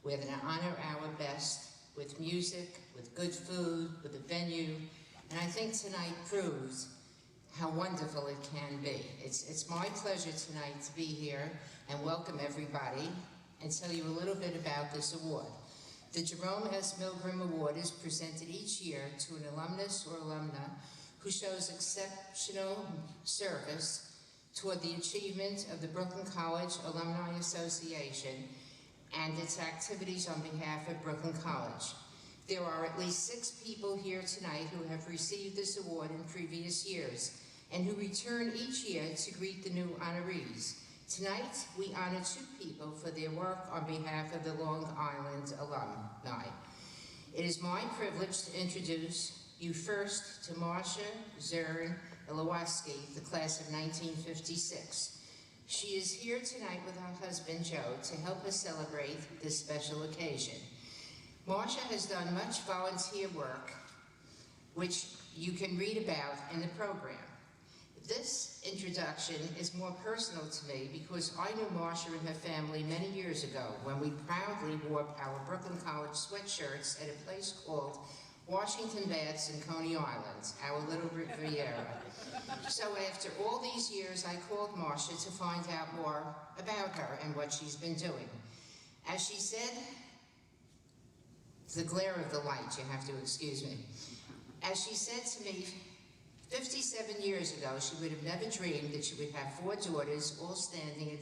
We're going to honor our best with music, with good food, with a venue, and I think tonight proves how wonderful it can be. It's my pleasure tonight to be here and welcome everybody and tell you a little bit about this award. The Jerome S. Milgram Award is presented each year to an alumnus or alumna who shows exceptional service toward the achievement of the Brooklyn College Alumni Association and its activities on behalf of Brooklyn College. There are at least 6 people here tonight who have received this award in previous years and who return each year to greet the new honorees. Tonight, we honor 2 people for their work on behalf of the Long Island alumni. It is my privilege to introduce you first to Marsha, Zirn, Elowsky, the class of 1956. She is here tonight with her husband, Joe, to help us celebrate this special occasion. Marsha has done much volunteer work, which you can read about in the program. This introduction is more personal to me because I knew Marsha and her family many years ago when we proudly wore our Brooklyn College sweatshirts at a place called Washington Baths in Coney Island, our little Riviera. So after all these years, I called Marsha to find out more about her and what she's been doing. As she said, the glare of the light, you have to excuse me. As she said to me, 57 years ago, she would have never dreamed that she would have 4 daughters, all standing at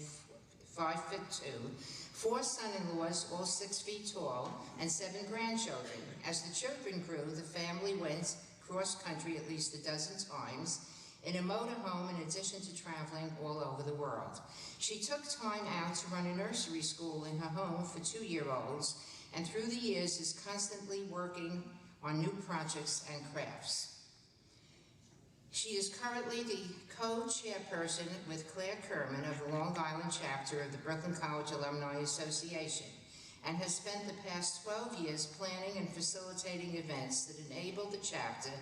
5'2", 4 son-in-laws, all 6 feet tall, and 7 grandchildren. As the children grew, the family went cross-country at least a dozen times in a motorhome in addition to traveling all over the world. She took time out to run a nursery school in her home for 2-year-olds, and through the years is constantly working on new projects and crafts. She is currently the co-chairperson with Claire Kerman of the Long Island chapter of the Brooklyn College Alumni Association and has spent the past 12 years planning and facilitating events that enable the chapter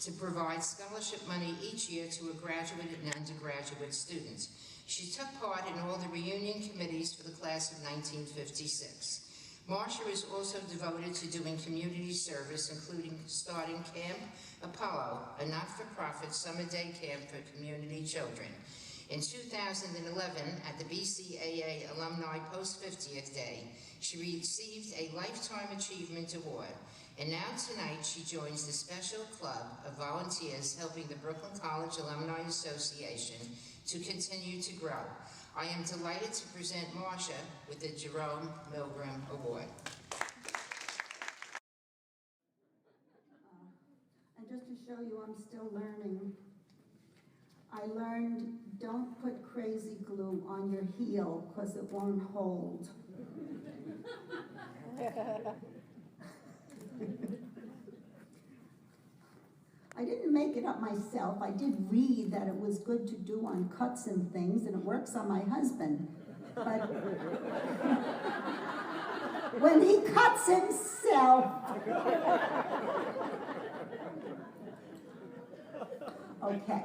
to provide scholarship money each year to a graduate and undergraduate students. She took part in all the reunion committees for the class of 1956. Marsha is also devoted to doing community service, including starting Camp Apollo, a not-for-profit summer day camp for community children. In 2011, at the BCAA Alumni Post-50th Day, she received a Lifetime Achievement Award. And now tonight, she joins the special club of volunteers helping the Brooklyn College Alumni Association to continue to grow. I am delighted to present Marsha with the Jerome Milgram Award. And just to show you I'm still learning, I learned don't put crazy glue on your heel because it won't hold. I didn't make it up myself. I did read that it was good to do on cuts and things, and it works on my husband. But when he cuts himself, okay.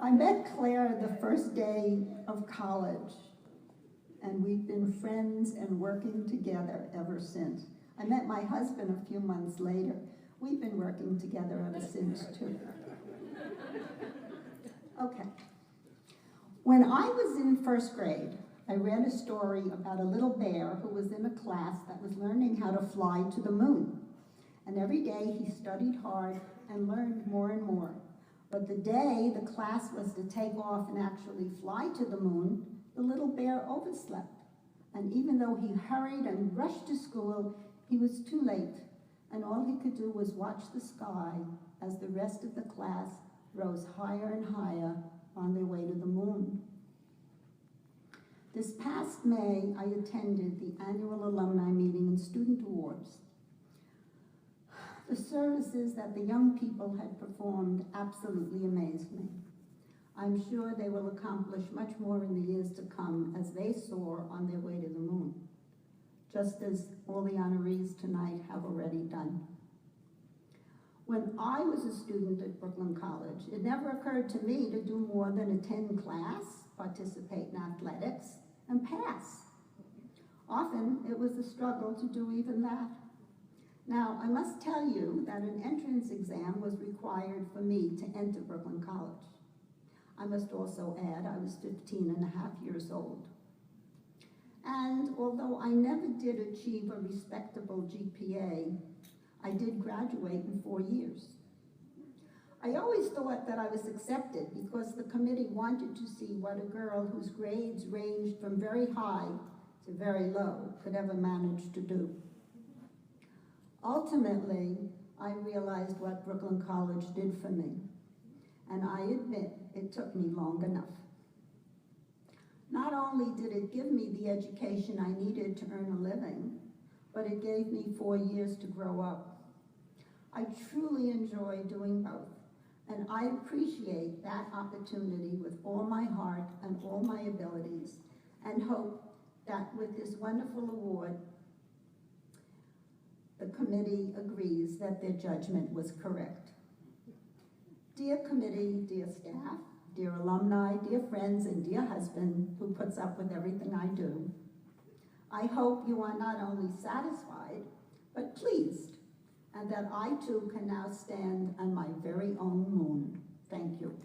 I met Claire the first day of college, and we've been friends and working together ever since. I met my husband a few months later. We've been working together ever since, too. Okay. When I was in first grade, I read a story about a little bear who was in a class that was learning how to fly to the moon. And every day he studied hard and learned more and more. But the day the class was to take off and actually fly to the moon, the little bear overslept. And even though he hurried and rushed to school, he was too late. And all he could do was watch the sky as the rest of the class rose higher and higher on their way to the moon. This past May, I attended the annual alumni meeting and student awards. The services that the young people had performed absolutely amazed me. I'm sure they will accomplish much more in the years to come as they soar on their way to the moon, just as all the honorees tonight have already done. When I was a student at Brooklyn College, it never occurred to me to do more than attend class, participate in athletics, and pass. Often, it was a struggle to do even that. Now, I must tell you that an entrance exam was required for me to enter Brooklyn College. I must also add I was 15 and a half years old. And although I never did achieve a respectable GPA, I did graduate in 4 years. I always thought that I was accepted because the committee wanted to see what a girl whose grades ranged from very high to very low could ever manage to do. Ultimately, I realized what Brooklyn College did for me, and I admit it took me long enough. Not only did it give me the education I needed to earn a living, but it gave me 4 years to grow up. I truly enjoy doing both, and I appreciate that opportunity with all my heart and all my abilities, and hope that with this wonderful award, the committee agrees that their judgment was correct. Dear committee, dear staff, dear alumni, dear friends, and dear husband who puts up with everything I do, I hope you are not only satisfied, but pleased, and that I too can now stand on my very own moon. Thank you.